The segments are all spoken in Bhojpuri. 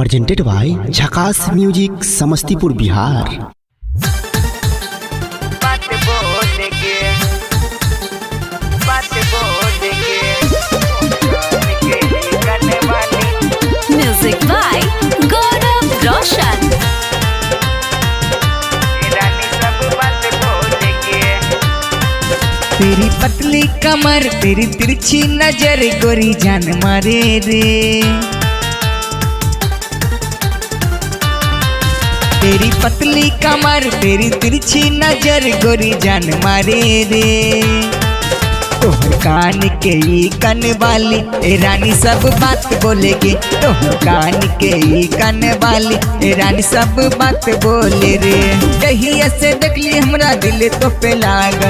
Presented by Jhakas music Samastipur Bihar. Music by Gaurav Roshan. तेरी पतली कमर तेरी तिरछी नजर गोरी जान मारे रे। तेरी पतली कमर तेरी तिरछी नजर गोरी जान मारे रे। तोहर कान के ई कन वाली ए रानी सब बात बोलेगी। तोहर कान के ई कन वाली ए रानी सब बात बोले रे। कहिया से देखली हमरा दिल तो पे लाग,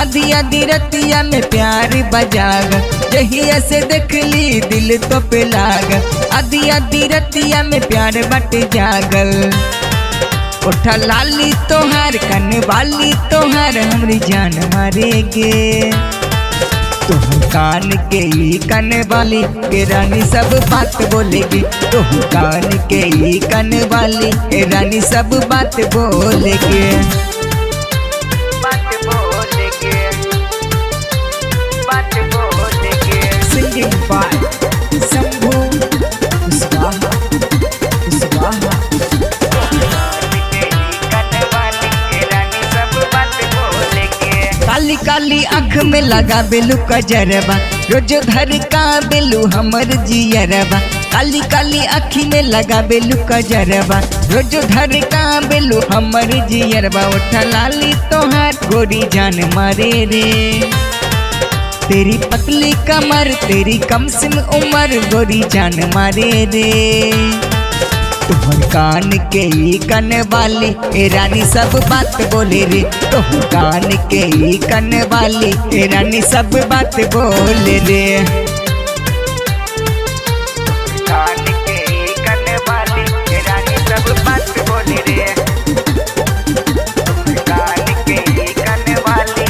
आधी आधी रतिया में प्यार बजाग। जहिया से देखली दिल तो पे लाग, आधी आधी रतिया में प्यार बट जागल। उठा लाली तोहार कन वाली तोहार हमरी जान मारेगे। तोहर कान के ई कन वाली के रानी सब बात बोलेगी। तोहर कान के ई कन वाली के रानी सब बात बोलेगी। Singing by Shambhu Kushwaha Kushwaha. काली काली आँख में लगा बेलू कजरबा, रोज धर का बेलू हमर जियरबा। काली काली आँखी में लगा बेलू कजरबा, रोज धर का बेलू हमर जियरबा। उठा लाली तोहार गोरी जान मारे रे। तेरी पतली कमर तेरी कम सिम उम्र गोरी जान मारे रे। तोहर कान के ई कन वाली ए रानी सब बात बोले रे। तोहर कान के ई कन वाली ए रानी सब बात बोले रे। कान के ई कन वाली ए रानी सब बात बोले रे। कान के ई कन वाली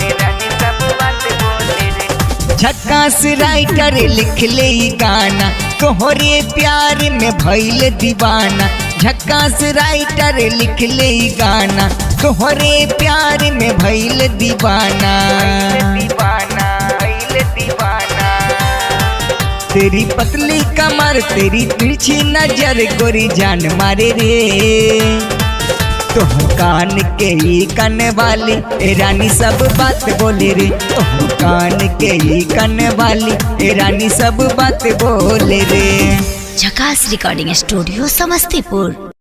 ए रानी सब बात बोले रे। झकास राइटर लिख ले ई गाना, तोहरे प्यार में भइल दीवाना। झकास राइटर लिख ले ई गाना, तोहरे प्यार में भइल दीवाना। तेरी पतली कमर तेरी तिरछी नजर गोरी जान मारे रे। तोहर कान के ई कन वाली ए रानी सब बात बोले रे। तोहर कान के ई कन वाली ए रानी सब बात बोले रे। झकास रिकॉर्डिंग स्टूडियो समस्तीपुर।